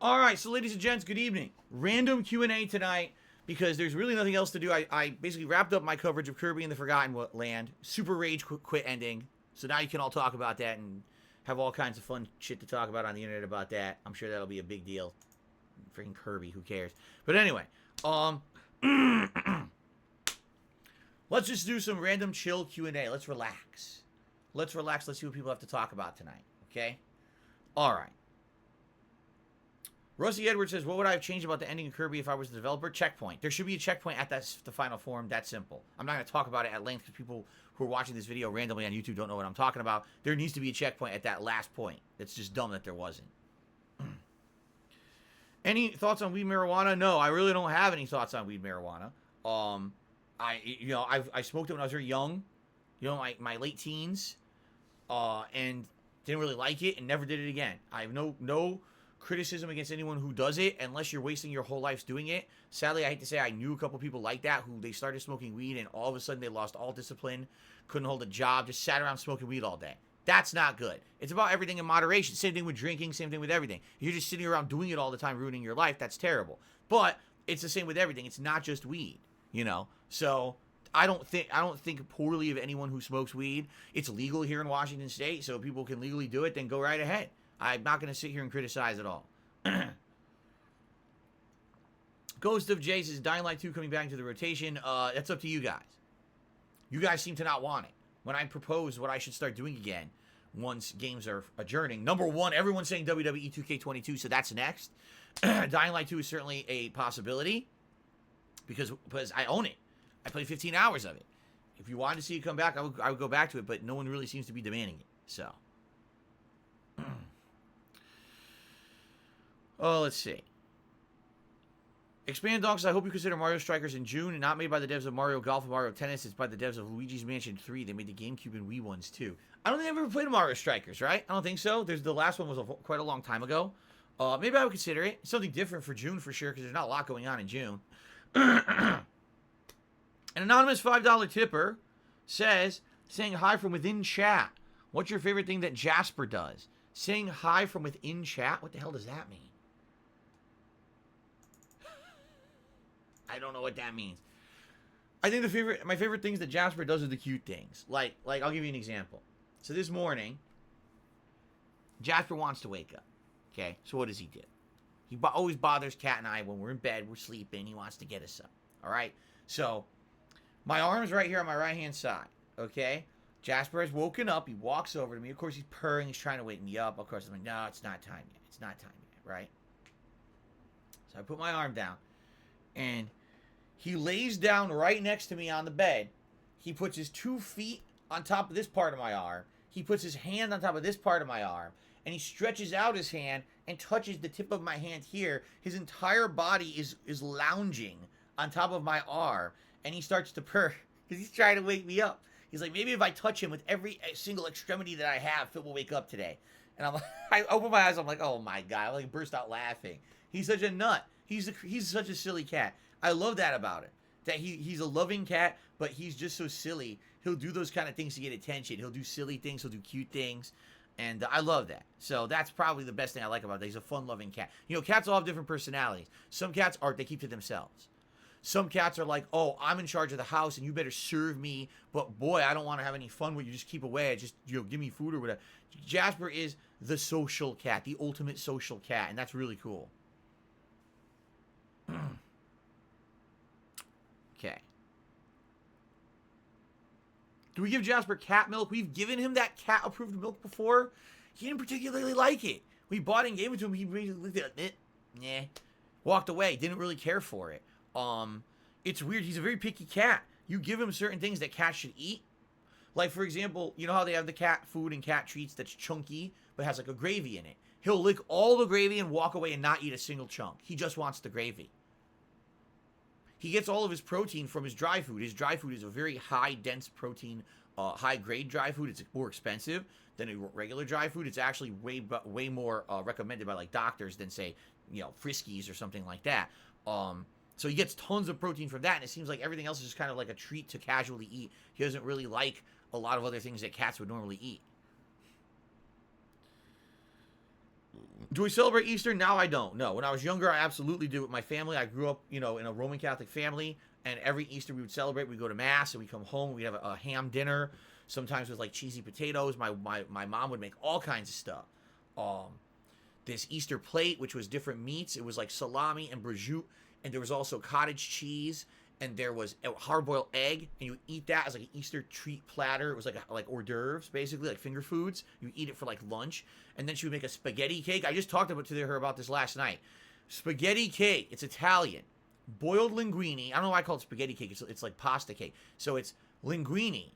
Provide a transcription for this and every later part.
All right, so ladies and gents, good evening. Random Q&A tonight because there's really nothing else to do. I basically wrapped up my coverage of Kirby and the Forgotten Land. Super Rage quit ending. So now you can all talk about that and have all kinds of fun shit to talk about on the internet about that. I'm sure that'll be a big deal. Freaking Kirby, who cares? But anyway, let's just do some random chill Q&A. Let's relax. Let's relax. Let's see what people have to talk about tonight. Okay? All right. Rusty Edwards says, what would I have changed about the ending of Kirby if I was the developer? Checkpoint. There should be a checkpoint at the final form. That simple. I'm not going to talk about it at length because people who are watching this video randomly on YouTube don't know what I'm talking about. There needs to be a checkpoint at that last point. It's just dumb that there wasn't. Any thoughts on weed marijuana? No, I really don't have any thoughts on weed marijuana. I smoked it when I was very young, my late teens, and didn't really like it and never did it again. I have no criticism against anyone who does it unless you're wasting your whole life doing it. Sadly, I hate to say I knew a couple people like that who they started smoking weed and all of a sudden they lost all discipline, couldn't hold a job, just sat around smoking weed all day. That's not good. It's about everything in moderation. Same thing with drinking, same thing with everything. If you're just sitting around doing it all the time, ruining your life, that's terrible. But it's the same with everything. It's not just weed, So I don't think poorly of anyone who smokes weed. It's legal here in Washington State, so if people can legally do it, then go right ahead. I'm not going to sit here and criticize at all. Ghost of Jace is Dying Light 2 coming back into the rotation. That's up to you guys. You guys seem to not want it. When I propose what I should start doing again once games are adjourning, number one, everyone's saying WWE 2K22, so that's next. Dying Light 2 is certainly a possibility because I own it. I played 15 hours of it. If you wanted to see it come back, I would go back to it, but no one really seems to be demanding it. So, oh, let's see. Expand Donks, I hope you consider Mario Strikers in June and not made by the devs of Mario Golf and Mario Tennis. It's by the devs of Luigi's Mansion 3. They made the GameCube and Wii ones too. I don't think I've ever played Mario Strikers, right? I don't think so. The last one was quite a long time ago. Maybe I would consider it. Something different for June for sure because there's not a lot going on in June. An anonymous $5 tipper says, saying hi from within chat. What's your favorite thing that Jasper does? Saying hi from within chat? What the hell does that mean? I don't know what that means. I think my favorite things that Jasper does are the cute things. Like I'll give you an example. So this morning, Jasper wants to wake up. Okay, so what does he do? He always bothers Kat and I when we're in bed, we're sleeping. He wants to get us up. All right. So my arm's right here on my right hand side. Okay. Jasper has woken up. He walks over to me. Of course, he's purring. He's trying to wake me up. Of course, I'm like, no, it's not time yet. It's not time yet. Right. So I put my arm down, and he lays down right next to me on the bed. He puts his 2 feet on top of this part of my arm. He puts his hand on top of this part of my arm. And he stretches out his hand and touches the tip of my hand here. His entire body is lounging on top of my arm. And he starts to purr because he's trying to wake me up. He's like, maybe if I touch him with every single extremity that I have, Phil will wake up today. And I'm like, I open my eyes. I'm like, oh my God. I like burst out laughing. He's such a nut. He's such a silly cat. I love that about it. That he's a loving cat, but he's just so silly. He'll do those kind of things to get attention. He'll do silly things. He'll do cute things. And I love that. So that's probably the best thing I like about that. He's a fun-loving cat. Cats all have different personalities. Some cats they keep to themselves. Some cats are like, oh, I'm in charge of the house and you better serve me. But boy, I don't want to have any fun with you. Just keep away. Just give me food or whatever. Jasper is the social cat, the ultimate social cat. And that's really cool. Okay. Do we give Jasper cat milk? We've given him that cat-approved milk before. He didn't particularly like it. We bought it and gave it to him. He really looked at it. Nah. Walked away. Didn't really care for it. It's weird. He's a very picky cat. You give him certain things that cats should eat. Like, for example, you know how they have the cat food and cat treats that's chunky, but has like a gravy in it? He'll lick all the gravy and walk away and not eat a single chunk. He just wants the gravy. He gets all of his protein from his dry food. His dry food is a very high, dense protein, high-grade dry food. It's more expensive than a regular dry food. It's actually way more recommended by like doctors than say, Friskies or something like that. So he gets tons of protein from that, and it seems like everything else is just kind of like a treat to casually eat. He doesn't really like a lot of other things that cats would normally eat. Do we celebrate Easter? Now I don't. No. When I was younger, I absolutely do with my family. I grew up, in a Roman Catholic family, and every Easter we would celebrate. We'd go to Mass, and we'd come home. We'd have a ham dinner, sometimes with, like, cheesy potatoes. My mom would make all kinds of stuff. This Easter plate, which was different meats. It was, like, salami and prosciutto, and there was also cottage cheese, and there was a hard-boiled egg, and you eat that as, like, an Easter treat platter. It was like hors d'oeuvres, basically, like finger foods. You eat it for, like, lunch. And then she would make a spaghetti cake. I just talked to her about this last night. Spaghetti cake. It's Italian. Boiled linguine. I don't know why I call it spaghetti cake. It's like pasta cake. So it's linguine,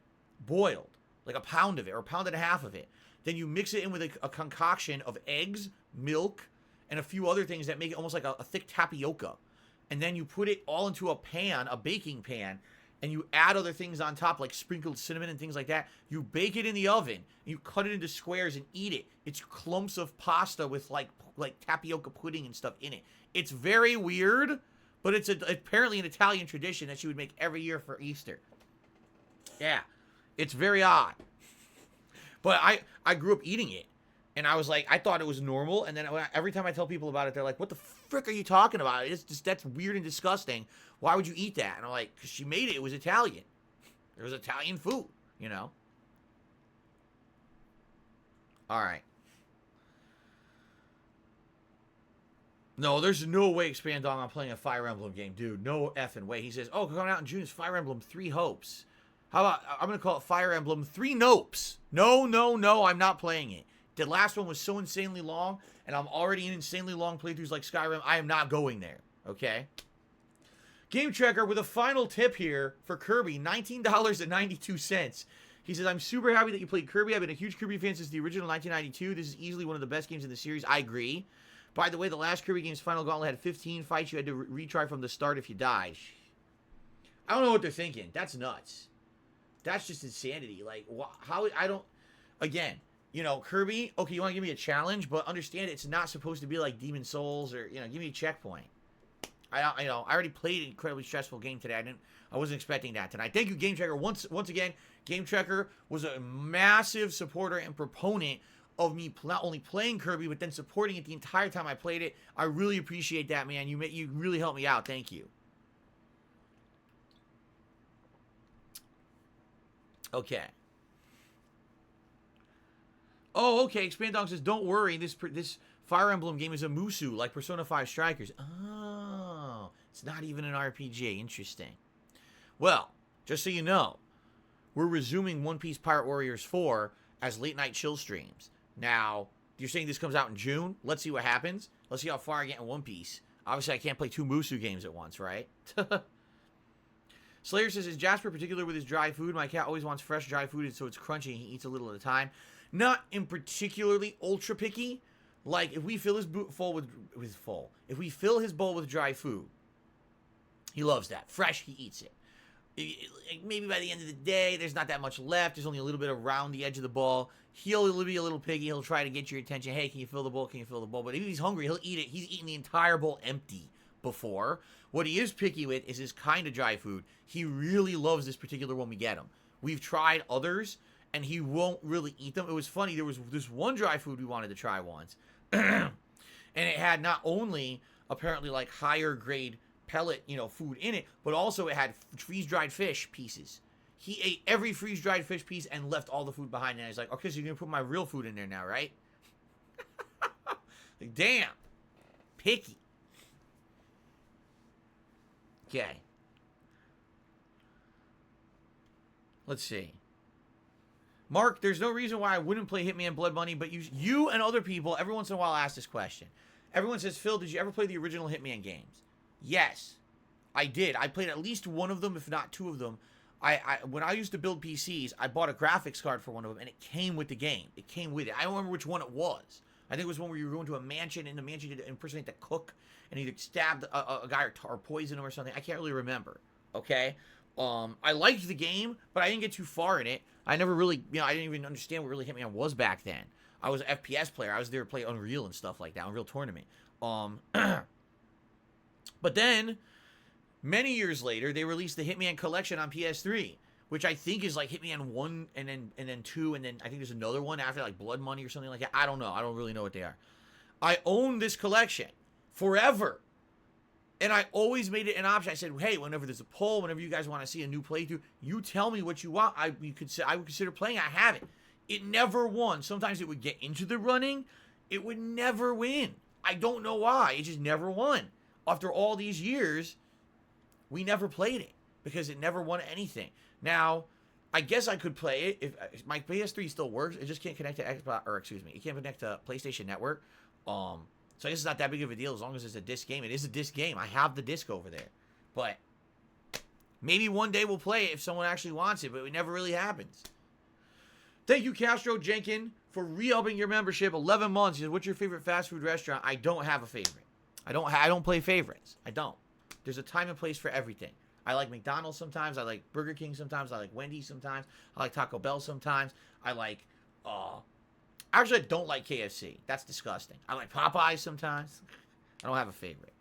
boiled, like a pound of it, or a pound and a half of it. Then you mix it in with a concoction of eggs, milk, and a few other things that make it almost like a thick tapioca. And then you put it all into a pan, a baking pan, and you add other things on top, like sprinkled cinnamon and things like that. You bake it in the oven, and you cut it into squares and eat it. It's clumps of pasta with like tapioca pudding and stuff in it. It's very weird, but it's apparently an Italian tradition that she would make every year for Easter. Yeah, it's very odd. But I grew up eating it, and I was like, I thought it was normal, and then every time I tell people about it, they're like, what the frick are you talking about? It's just, that's weird and disgusting. Why would you eat that? And I'm like, because she made it. It was Italian. It was Italian food, All right. No, there's no way Expand Dog I'm playing a Fire Emblem game, dude. No effing way. He says, oh, coming out in June is Fire Emblem 3 Hopes. How about, I'm going to call it Fire Emblem 3 Nopes. No, I'm not playing it. The last one was so insanely long, and I'm already in insanely long playthroughs like Skyrim. I am not going there, okay? Game Tracker with a final tip here for Kirby, $19.92. He says, I'm super happy that you played Kirby. I've been a huge Kirby fan since the original 1992. This is easily one of the best games in the series. I agree. By the way, the last Kirby game's final gauntlet had 15 fights. You had to retry from the start if you died. I don't know what they're thinking. That's nuts. That's just insanity. Like, how, I don't, again, Kirby, okay, you want to give me a challenge, but understand it's not supposed to be like Demon Souls or, give me a checkpoint. I already played an incredibly stressful game today. I wasn't expecting that tonight. Thank you, Game Tracker. Once again, Game Tracker was a massive supporter and proponent of me not only playing Kirby, but then supporting it the entire time I played it. I really appreciate that, man. You really helped me out. Thank you. Okay. Oh, okay. Expand Dog says, don't worry. This Fire Emblem game is a Musou, like Persona 5 Strikers. Oh, it's not even an RPG. Interesting. Well, just so you know, we're resuming One Piece Pirate Warriors 4 as late-night chill streams. Now, you're saying this comes out in June? Let's see what happens. Let's see how far I get in One Piece. Obviously, I can't play 2 Musou games at once, right? Slayer says, is Jasper particular with his dry food? My cat always wants fresh dry food, so it's crunchy and he eats a little at a time. Not in particularly ultra picky. Like, if we fill his if we fill his bowl with dry food, he loves that. Fresh, he eats it. Maybe by the end of the day, there's not that much left. There's only a little bit around the edge of the bowl. He'll be a little piggy. He'll try to get your attention. Hey, can you fill the bowl? Can you fill the bowl? But if he's hungry, he'll eat it. He's eaten the entire bowl empty before. What he is picky with is his kind of dry food. He really loves this particular one we get him. We've tried others, and he won't really eat them. It was funny. There was this one dry food we wanted to try once. And it had not only apparently like higher grade pellet, food in it, but also it had freeze-dried fish pieces. He ate every freeze-dried fish piece and left all the food behind. And he's like, okay, so you're going to put my real food in there now, right? Like, damn. Picky. Okay. Let's see. Mark, there's no reason why I wouldn't play Hitman Blood Money, but you and other people every once in a while ask this question. Everyone says, Phil, did you ever play the original Hitman games? Yes, I did. I played at least one of them, if not 2 of them. When I used to build PCs, I bought a graphics card for one of them, and it came with the game. It came with it. I don't remember which one it was. I think it was one where you were going to a mansion, and in the mansion you had to impersonate the cook, and either stabbed a guy or poison him or something. I can't really remember, okay? I liked the game, but I didn't get too far in it. I never really, I didn't even understand what really Hitman was back then. I was an FPS player. I was there to play Unreal and stuff like that, Unreal Tournament. But then, many years later, they released the Hitman Collection on PS3, which I think is like Hitman 1 and then 2, and then I think there's another one after, like Blood Money or something like that. I don't know. I don't really know what they are. I own this collection forever. And I always made it an option. I said, hey, whenever there's a poll, whenever you guys want to see a new playthrough, you tell me what you want. I would consider playing. I have it. It never won. Sometimes it would get into the running. It would never win. I don't know why. It just never won. After all these years, we never played it because it never won anything. Now, I guess I could play it if my PS3 still works. It just can't connect to Xbox, or excuse me, it can't connect to PlayStation Network. So I guess it's not that big of a deal as long as it's a disc game. It is a disc game. I have the disc over there. But maybe one day we'll play it if someone actually wants it, but it never really happens. Thank you, Castro Jenkin, for re-upping your membership. 11 months. He said, what's your favorite fast food restaurant? I don't have a favorite. I don't play favorites. I don't. There's a time and place for everything. I like McDonald's sometimes. I like Burger King sometimes. I like Wendy's sometimes. I like Taco Bell sometimes. I like, actually, I don't like KFC. That's disgusting. I like Popeyes sometimes. I don't have a favorite.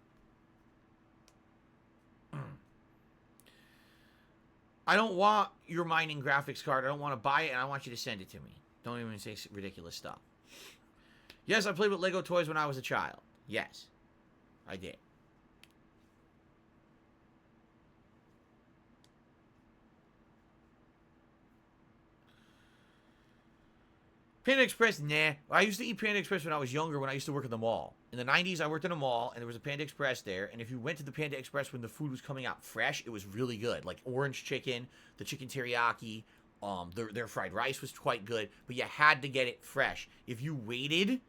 I don't want your mining graphics card. I don't want to buy it, and I want you to send it to me. Don't even say ridiculous stuff. Yes, I played with Lego toys when I was a child. Yes, I did. Panda Express, nah. I used to eat Panda Express when I was younger, when I used to work at the mall. In the 90s, I worked in a mall, and there was a Panda Express there. And if you went to the Panda Express when the food was coming out fresh, it was really good. Like orange chicken, the chicken teriyaki, their fried rice was quite good. But you had to get it fresh. If you waited,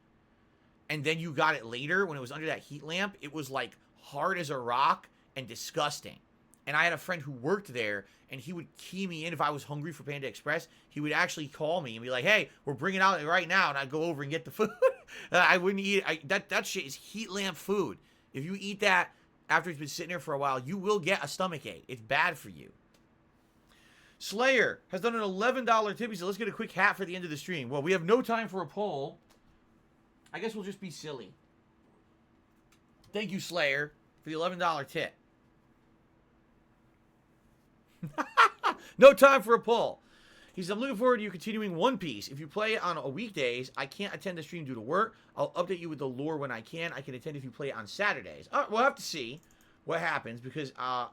and then you got it later, when it was under that heat lamp, it was like hard as a rock and disgusting. And I had a friend who worked there, and he would key me in if I was hungry for Panda Express. He would actually call me and be like, hey, we're bringing out it right now, and I'd go over and get the food. I wouldn't eat it. That shit is heat lamp food. If you eat that after it's been sitting there for a while, you will get a stomach ache. It's bad for you. Slayer has done an $11 tip. He said, let's get a quick hat for the end of the stream. Well, we have no time for a poll. I guess we'll just be silly. Thank you, Slayer, for the $11 tip. No time for a poll. He says, I'm looking forward to you continuing One Piece. If you play it on a weekdays, I can't attend the stream due to work. I'll update you with the lore when I can. I can attend if you play it on Saturdays. We'll have to see what happens because I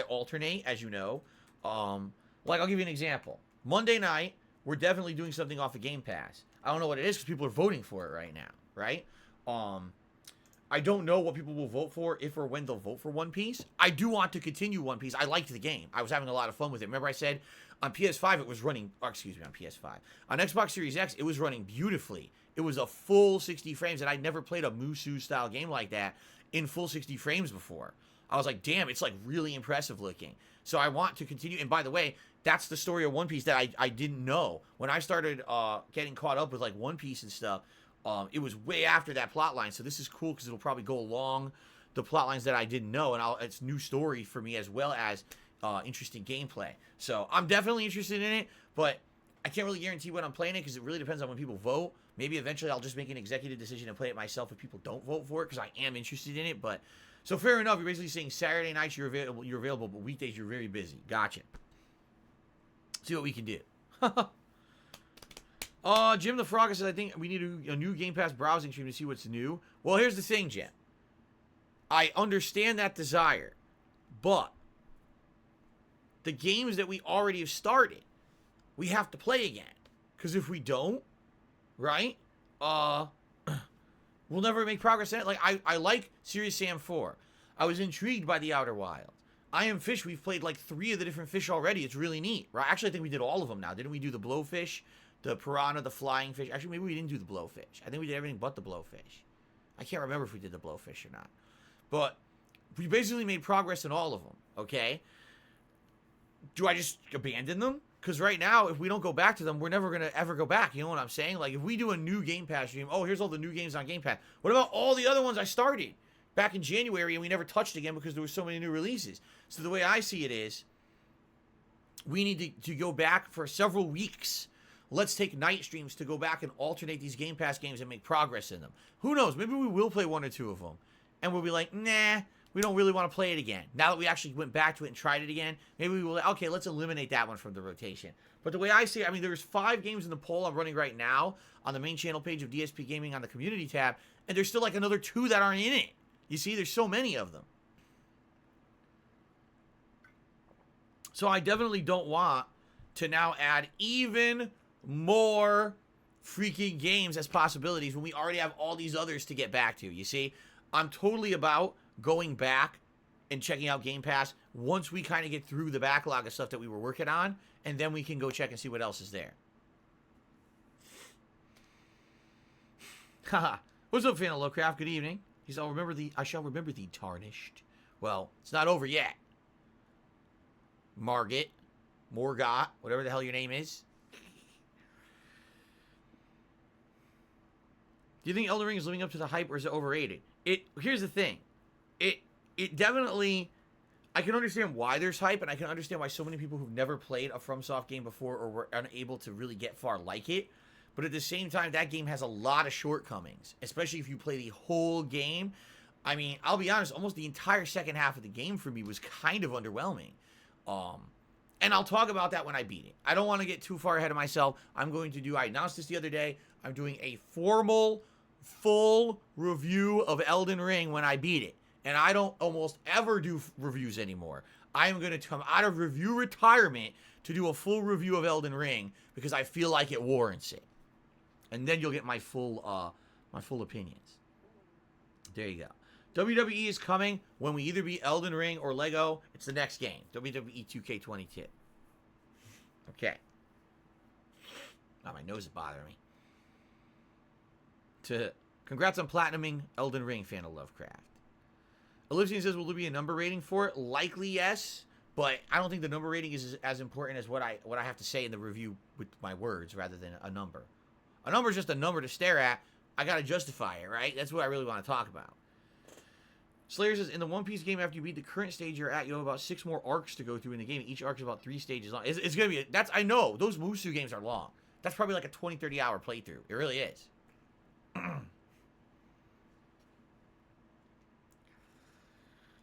alternate, as you know. Like, I'll give you an example. Monday night, we're definitely doing something off of Game Pass. I don't know what it is because people are voting for it right now, right? I don't know what people will vote for, if or when they'll vote for One Piece. I do want to continue One Piece. I liked the game. I was having a lot of fun with it. Remember I said on PS5 it was running, on PS5. On Xbox Series X, it was running beautifully. It was a full 60 frames, and I'd never played a Musou style game like that in full 60 frames before. I was like, damn, it's like really impressive looking. So I want to continue. And by the way, that's the story of One Piece that I didn't know. When I started getting caught up with like One Piece and stuff, it was way after that plot line, so this is cool because it'll probably go along the plot lines that I didn't know, and it's new story for me as well as interesting gameplay. So I'm definitely interested in it, but I can't really guarantee when I'm playing it because it really depends on when people vote. Maybe eventually I'll just make an executive decision and play it myself if people don't vote for it because I am interested in it. But so fair enough. You're basically saying Saturday nights you're available, but weekdays you're very busy. Gotcha. See what we can do. Jim the Frog says, I think we need a new Game Pass browsing stream to see what's new. Well, here's the thing, Jim. I understand that desire, but the games that we already have started, we have to play again. Because if we don't, right, we'll never make progress in it. Like, I like Serious Sam 4. I was intrigued by the Outer Wilds. I Am Fish, we've played like 3 of the different fish already. It's really neat, right? Actually, I think we did all of them now. Didn't we do the blowfish? The piranha, the flying fish. Actually, maybe we didn't do the blowfish. I think we did everything but the blowfish. I can't remember if we did the blowfish or not. But we basically made progress in all of them, okay? Do I just abandon them? Because right now, if we don't go back to them, we're never going to ever go back. You know what I'm saying? Like, if we do a new Game Pass stream, oh, here's all the new games on Game Pass. What about all the other ones I started back in January and we never touched again because there were so many new releases? So the way I see it is, we need to go back for several weeks. Let's take night streams to go back and alternate these Game Pass games and make progress in them. Who knows? Maybe we will play 1 or 2 of them. And we'll be like, nah, we don't really want to play it again. Now that we actually went back to it and tried it again, maybe we will, okay, let's eliminate that one from the rotation. But the way I see it, I mean, there's 5 games in the poll I'm running right now on the main channel page of DSP Gaming on the community tab, and there's still like another 2 that aren't in it. You see, there's so many of them. So I definitely don't want to now add even more freaking games as possibilities when we already have all these others to get back to. You see, I'm totally about going back and checking out Game Pass once we kind of get through the backlog of stuff that we were working on, and then we can go check and see what else is there. Haha. What's up, fan of Lovecraft? Good evening. He's all I shall remember thee tarnished. Well, it's not over yet. Morgot, whatever the hell your name is. Do you think Elden Ring is living up to the hype, or is it overrated? Here's the thing. It definitely, I can understand why there's hype, and I can understand why so many people who've never played a FromSoft game before or were unable to really get far like it. But at the same time, that game has a lot of shortcomings, especially if you play the whole game. I mean, I'll be honest, almost the entire second half of the game for me was kind of underwhelming. And I'll talk about that when I beat it. I don't want to get too far ahead of myself. I announced this the other day, I'm doing a formal, full review of Elden Ring when I beat it. And I don't almost ever do reviews anymore. I am going to come out of review retirement to do a full review of Elden Ring because I feel like it warrants it. And then you'll get my full opinions. There you go. WWE is coming when we either beat Elden Ring or Lego. It's the next game. WWE 2K22. Okay. Oh, my nose is bothering me. Congrats on platinuming Elden Ring, fan of Lovecraft. Elysian says, will there be a number rating for it? Likely yes, but I don't think the number rating is as important as what I have to say in the review with my words rather than a number. A number is just a number to stare at. I got to justify it, right? That's what I really want to talk about. Slayer says, in the One Piece game, after you beat the current stage you're at, you have about 6 more arcs to go through in the game. Each arc is about 3 stages long. It's going to be, I know, those Musou games are long. That's probably like a 20, 30 hour playthrough. It really is.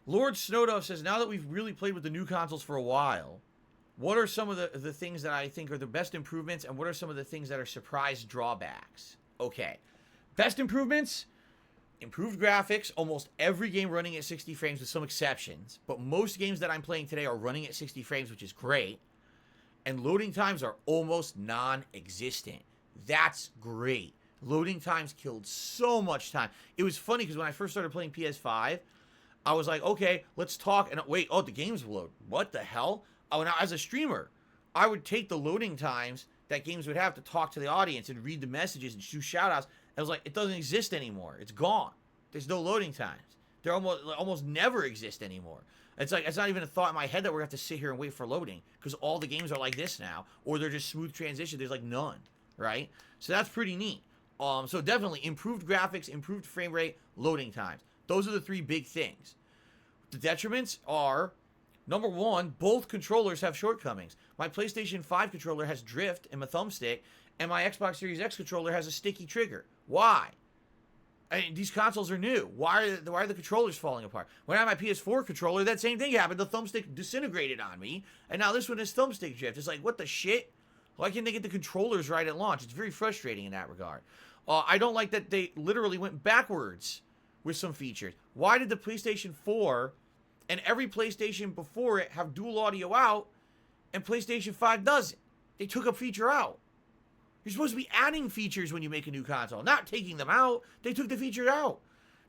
Lord Snowdove says, now that we've really played with the new consoles for a while, what are some of the things that I think are the best improvements, and what are some of the things that are surprise drawbacks? Okay. Best improvements? Improved graphics, almost every game running at 60 frames with some exceptions, but most games that I'm playing today are running at 60 frames, which is great, and loading times are almost non-existent. That's great. Loading times killed so much time. It was funny because when I first started playing PS5, I was like, okay, let's talk, and wait, oh, the games load. What the hell? Oh, now as a streamer, I would take the loading times that games would have to talk to the audience and read the messages and do shout-outs. I was like, it doesn't exist anymore. It's gone. There's no loading times. They almost never exist anymore. It's like, it's not even a thought in my head that we're going to have to sit here and wait for loading because all the games are like this now, or they're just smooth transition. There's like none, right? So that's pretty neat. So definitely improved graphics, improved frame rate, loading times. Those are the 3 big things. The detriments are, number 1, both controllers have shortcomings. My PlayStation 5 controller has drift and my thumbstick, and my Xbox Series X controller has a sticky trigger. Why? I mean, these consoles are new. Why are the controllers falling apart? When I had my PS4 controller, that same thing happened. The thumbstick disintegrated on me, and now this one has thumbstick drift. It's like, what the shit? Why can't they get the controllers right at launch? It's very frustrating in that regard. I don't like that they literally went backwards with some features. Why did the PlayStation 4 and every PlayStation before it have dual audio out, and PlayStation 5 doesn't? They took a feature out. You're supposed to be adding features when you make a new console, not taking them out. They took the feature out.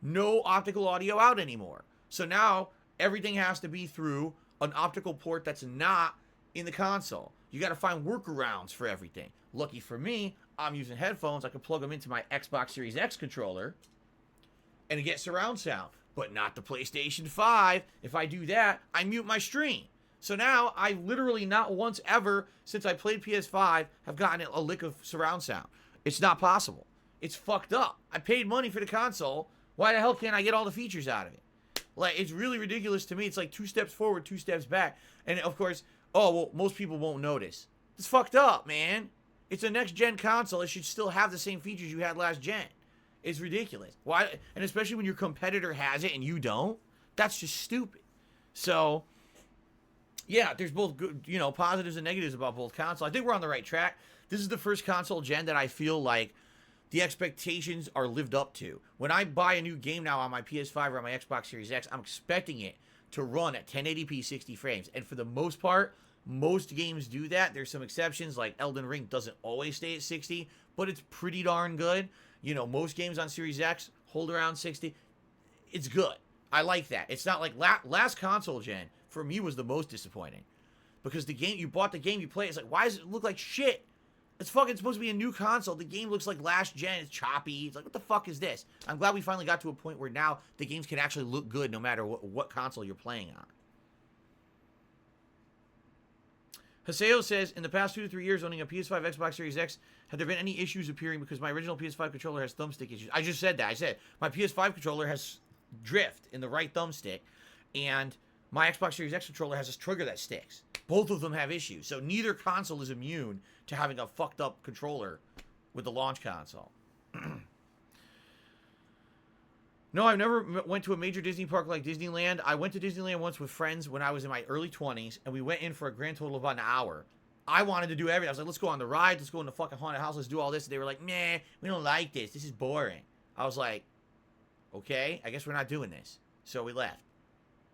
No optical audio out anymore. So now everything has to be through an optical port that's not in the console. You got to find workarounds for everything. Lucky for me, I'm using headphones. I can plug them into my Xbox Series X controller and get surround sound, but not the PlayStation 5. If I do that, I mute my stream. So now I literally not once ever since I played PS5 have gotten a lick of surround sound. It's not possible. It's fucked up. I paid money for the console. Why the hell can't I get all the features out of it? Like, it's really ridiculous to me. It's like 2 steps forward, 2 steps back. And of course, oh, well, most people won't notice. It's fucked up, man. It's a next-gen console. It should still have the same features you had last gen. It's ridiculous. Why? And especially when your competitor has it and you don't. That's just stupid. So, yeah, there's both good, positives and negatives about both consoles. I think we're on the right track. This is the first console gen that I feel like the expectations are lived up to. When I buy a new game now on my PS5 or on my Xbox Series X, I'm expecting it to run at 1080p 60 frames. And for the most part, most games do that. There's some exceptions, like Elden Ring doesn't always stay at 60, but it's pretty darn good. Most games on Series X hold around 60. It's good. I like that. It's not like last console gen, for me, was the most disappointing. Because the game, you bought the game, you play, it's like, why does it look like shit? It's fucking supposed to be a new console. The game looks like last gen. It's choppy. It's like, what the fuck is this? I'm glad we finally got to a point where now the games can actually look good no matter what console you're playing on. Haseo says, in the past 2 to 3 years owning a PS5, Xbox Series X, have there been any issues appearing because my original PS5 controller has thumbstick issues? I just said that. I said, my PS5 controller has drift in the right thumbstick, and my Xbox Series X controller has this trigger that sticks. Both of them have issues. So neither console is immune to having a fucked up controller with the launch console. No, I've never went to a major Disney park like Disneyland. I went to Disneyland once with friends when I was in my early 20s, and we went in for a grand total of about an hour. I wanted to do everything. I was like, let's go on the ride. Let's go in the fucking haunted house. Let's do all this. And they were like, meh, we don't like this. This is boring. I was like, okay, I guess we're not doing this. So we left.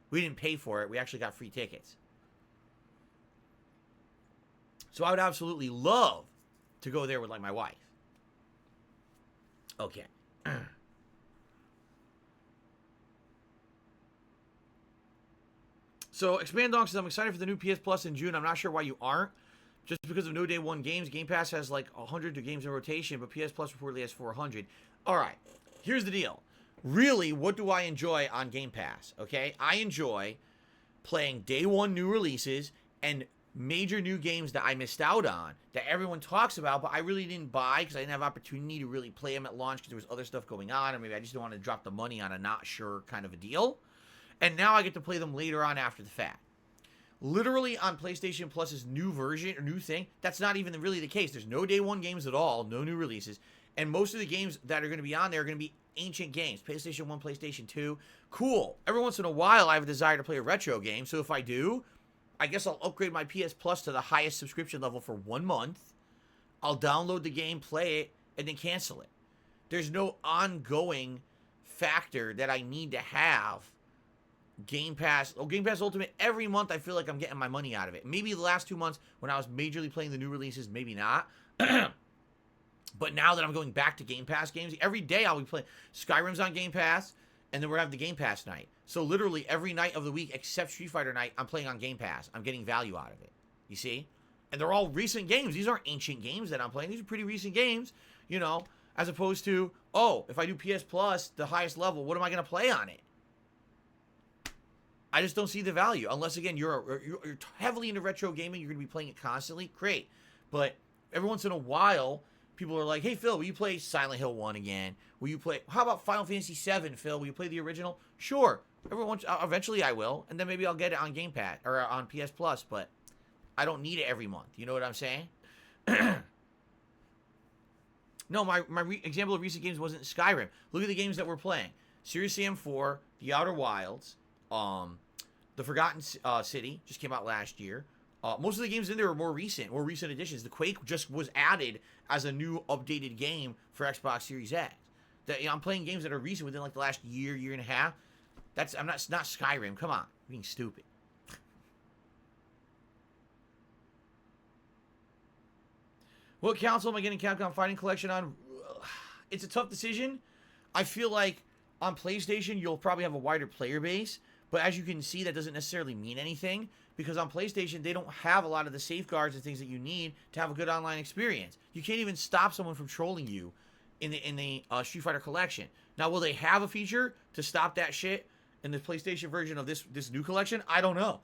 We didn't pay for it. We actually got free tickets. So I would absolutely love to go there with, like, my wife. Okay. So, Expand Donk says, I'm excited for the new PS Plus in June. I'm not sure why you aren't. Just because of no day one games. Game Pass has like 100 games in rotation, but PS Plus reportedly has 400. Alright, here's the deal. Really, what do I enjoy on Game Pass? Okay, I enjoy playing day one new releases and major new games that I missed out on, that everyone talks about, but I really didn't buy because I didn't have opportunity to really play them at launch because there was other stuff going on, or maybe I just didn't want to drop the money on a not sure kind of a deal. And now I get to play them later on after the fact. Literally on PlayStation Plus's new version, or new thing, that's not even really the case. There's no day one games at all, no new releases. And most of the games that are going to be on there are going to be ancient games. PlayStation 1, PlayStation 2. Cool. Every once in a while, I have a desire to play a retro game. So if I do, I guess I'll upgrade my PS Plus to the highest subscription level for 1 month. I'll download the game, play it, and then cancel it. There's no ongoing factor that I need to have Game Pass. Oh, Game Pass Ultimate, every month I feel like I'm getting my money out of it. Maybe the last 2 months when I was majorly playing the new releases, maybe not. But now that I'm going back to Game Pass games, every day I'll be playing. Skyrim's on Game Pass, and then we're having the Game Pass night. So literally every night of the week except Street Fighter night, I'm playing on Game Pass. I'm getting value out of it. You see? And they're all recent games. These aren't ancient games that I'm playing. These are pretty recent games, as opposed to, oh, if I do PS Plus, the highest level, what am I going to play on it? I just don't see the value. Unless, again, you're heavily into retro gaming, you're going to be playing it constantly. Great. But every once in a while, people are like, hey, Phil, will you play Silent Hill 1 again? Will you play... How about Final Fantasy 7, Phil? Will you play the original? Sure. Eventually I will. And then maybe I'll get it on Game Pass or on PS Plus. But I don't need it every month. You know what I'm saying? No, my example of recent games wasn't Skyrim. Look at the games that we're playing. Serious Sam 4, The Outer Wilds, The Forgotten City just came out last year. Most of the games in there are more recent additions. The Quake just was added as a new updated game for Xbox Series X. I'm playing games that are recent within like the last year and a half. I'm not Skyrim. Come on, I'm being stupid. What console am I getting Capcom Fighting Collection on? It's a tough decision. I feel like on PlayStation you'll probably have a wider player base. But as you can see, that doesn't necessarily mean anything, because on PlayStation, they don't have a lot of the safeguards and things that you need to have a good online experience. You can't even stop someone from trolling you in the Street Fighter collection. Now, will they have a feature to stop that shit in the PlayStation version of this new collection? I don't know.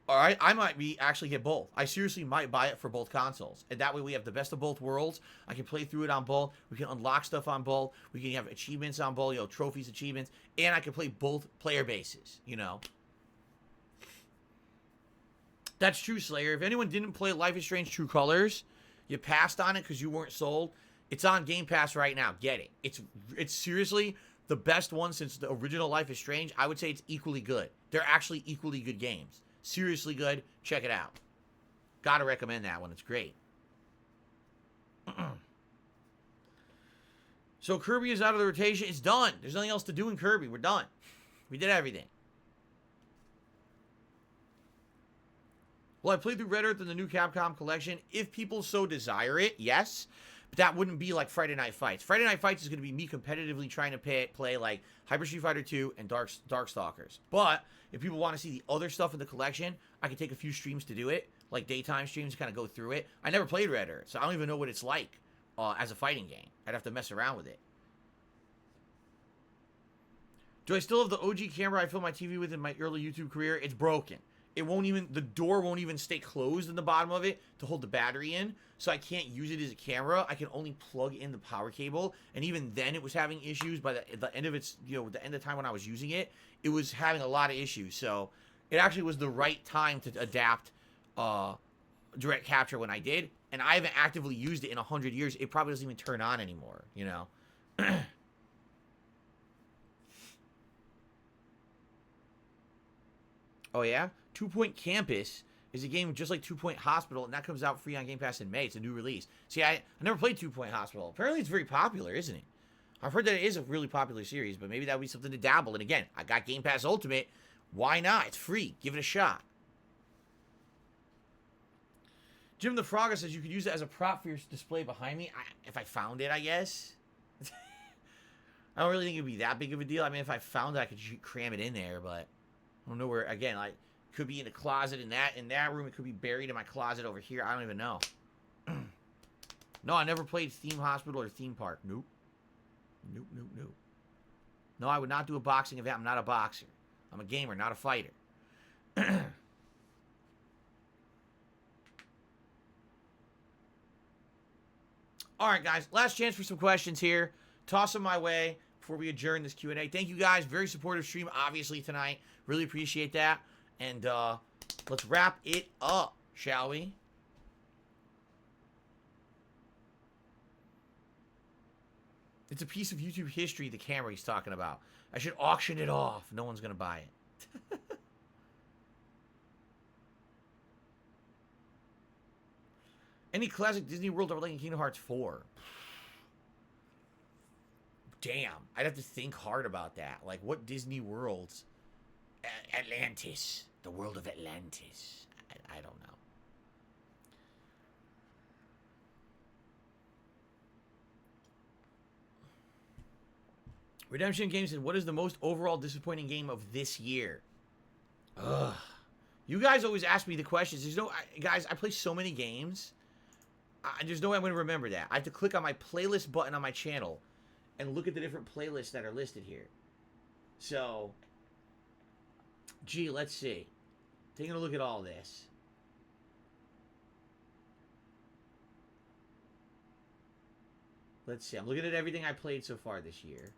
All right, I might actually get both. I seriously might buy it for both consoles. And that way we have the best of both worlds. I can play through it on both. We can unlock stuff on both. We can have achievements on both, trophies, achievements. And I can play both player bases, That's true, Slayer. If anyone didn't play Life is Strange True Colors, you passed on it because you weren't sold, it's on Game Pass right now. Get it. It's seriously the best one since the original Life is Strange, I would say it's equally good. They're actually equally good games. Seriously good. Check it out. Gotta recommend that one. It's great. So Kirby is out of the rotation. It's done. There's nothing else to do in Kirby. We're done. We did everything. Well, I played through Red Earth in the new Capcom collection. If people so desire it, yes. But that wouldn't be like Friday Night Fights. Friday Night Fights is going to be me competitively trying to play like Hyper Street Fighter 2 and Darkstalkers. But if people want to see the other stuff in the collection, I can take a few streams to do it. Like daytime streams to kind of go through it. I never played Red Earth, so I don't even know what it's like as a fighting game. I'd have to mess around with it. Do I still have the OG camera I filmed my TV with in my early YouTube career? It's broken. It won't even, the door won't even stay closed in the bottom of it to hold the battery in. So I can't use it as a camera. I can only plug in the power cable. And even then it was having issues by the end of its, you know, the end of the time when I was using it, it was having a lot of issues. So it actually was the right time to adapt direct capture when I did. And I haven't actively used it in 100 years. It probably doesn't even turn on anymore, you know. Oh, yeah? 2 Point Campus is a game just like 2 Point Hospital, and that comes out free on Game Pass in May. It's a new release. See, I never played 2 Point Hospital. Apparently, it's very popular, isn't it? I've heard that it is a really popular series, but maybe that would be something to dabble in. Again, I got Game Pass Ultimate. Why not? It's free. Give it a shot. Jim the Frogger says you could use it as a prop for your display behind me. If I found it, I guess. I don't really think it would be that big of a deal. I mean, if I found it, I could cram it in there, but I don't know where. Again, like, could be in a closet in that room. It could be buried in my closet over here. I don't even know. No, I never played Theme Hospital or Theme Park. Nope. Nope, nope, nope. No, I would not do a boxing event. I'm not a boxer. I'm a gamer, not a fighter. All right, guys. Last chance for some questions here. Toss them my way before we adjourn this Q&A. Thank you, guys. Very supportive stream, obviously, tonight. Really appreciate that. And let's wrap it up, shall we? It's a piece of YouTube history, the camera he's talking about. I should auction it off. No one's going to buy it. Any classic Disney World overlay in Kingdom Hearts 4? Damn. I'd have to think hard about that. Like, what Disney worlds? Atlantis. The world of Atlantis. I don't know. Redemption Games said, what is the most overall disappointing game of this year? Ugh. You guys always ask me the questions. There's no... guys, I play so many games. There's no way I'm going to remember that. I have to click on my playlist button on my channel and look at the different playlists that are listed here. So... gee, let's see. Taking a look at all this. Let's see. I'm looking at everything I played so far this year.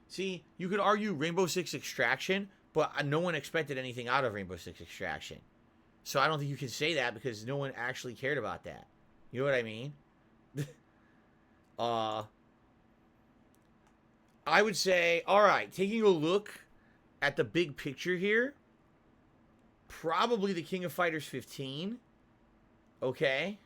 See, you could argue Rainbow Six Extraction, but no one expected anything out of Rainbow Six Extraction. So I don't think you can say that because no one actually cared about that. You know what I mean? I would say, all right, taking a look at the big picture here, probably the King of Fighters 15. Okay.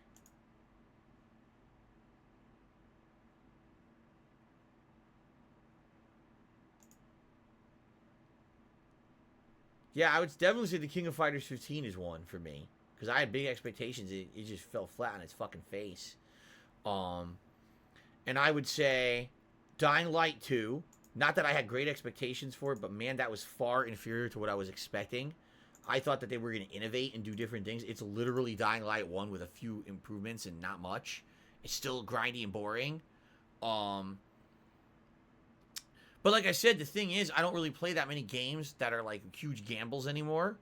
Yeah, I would definitely say the King of Fighters 15 is one for me. Because I had big expectations. It just fell flat on its fucking face. And I would say Dying Light 2. Not that I had great expectations for it, but man, that was far inferior to what I was expecting. I thought that they were going to innovate and do different things. It's literally Dying Light 1 with a few improvements and not much. It's still grindy and boring. But like I said, the thing is, I don't really play that many games that are like huge gambles anymore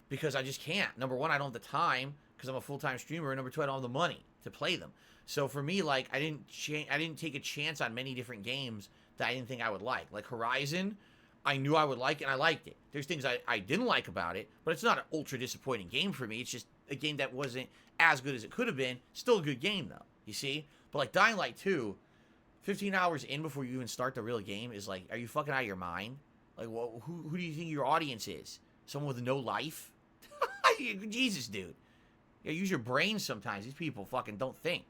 because I just can't. Number one, I don't have the time because I'm a full-time streamer. And number two, I don't have the money to play them. So for me, like, I didn't take a chance on many different games that I didn't think I would like. Like Horizon, I knew I would like and I liked it. There's things I didn't like about it, but it's not an ultra disappointing game for me. It's just a game that wasn't as good as it could have been. Still a good game, though, you see? But like Dying Light 2, 15 hours in before you even start the real game is like, are you fucking out of your mind? Like, well, who do you think your audience is? Someone with no life? Jesus, dude. Yeah, use your brain sometimes. These people fucking don't think.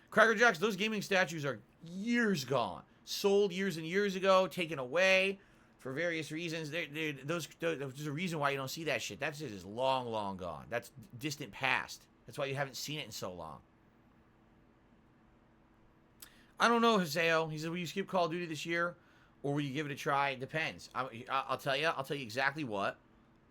Cracker Jacks, those gaming statues are years gone. Sold years and years ago, taken away for various reasons. There's a reason why you don't see that shit. That shit is long, long gone. That's distant past. That's why you haven't seen it in so long. I don't know, Haseo. He said, will you skip Call of Duty this year? Or will you give it a try? It depends. I'll tell you. I'll tell you exactly what.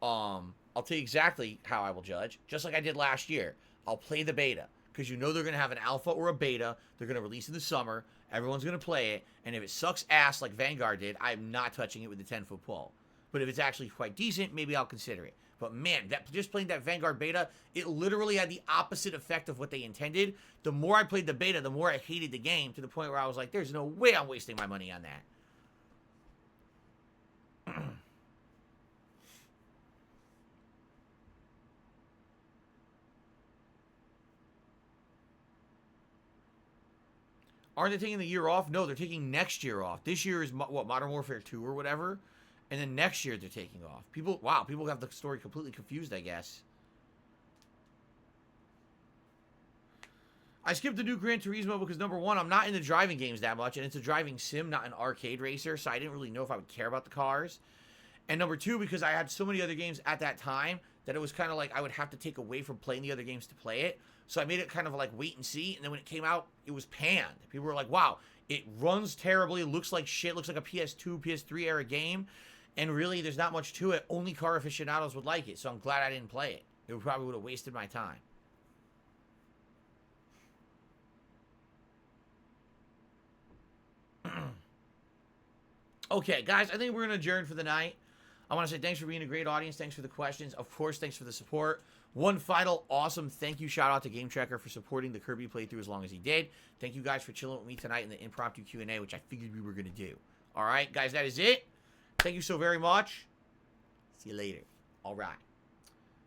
I'll tell you exactly how I will judge. Just like I did last year. I'll play the beta. Because you know they're going to have an alpha or a beta. They're going to release in the summer. Everyone's going to play it. And if it sucks ass like Vanguard did, I'm not touching it with the 10-foot pole. But if it's actually quite decent, maybe I'll consider it. But man, just playing that Vanguard beta, it literally had the opposite effect of what they intended. The more I played the beta, the more I hated the game, to the point where I was like, there's no way I'm wasting my money on that. Aren't they taking the year off? No, they're taking next year off. This year is, what, Modern Warfare 2 or whatever? And then next year they're taking off. People have the story completely confused, I guess. I skipped the new Gran Turismo because, number one, I'm not into driving games that much, and it's a driving sim, not an arcade racer, so I didn't really know if I would care about the cars. And number two, because I had so many other games at that time that it was kind of like I would have to take away from playing the other games to play it. So I made it kind of like wait and see, and then when it came out, it was panned. People were like, wow, it runs terribly, it looks like shit, looks like a PS2, PS3 era game, and really there's not much to it. Only car aficionados would like it, so I'm glad I didn't play it. It probably would have wasted my time. Okay, guys, I think we're going to adjourn for the night. I want to say thanks for being a great audience. Thanks for the questions. Of course, thanks for the support. One final awesome thank you shout out to Game Tracker for supporting the Kirby playthrough as long as he did. Thank you guys for chilling with me tonight in the impromptu Q&A, which I figured we were going to do. All right, guys, that is it. Thank you so very much. See you later. All right.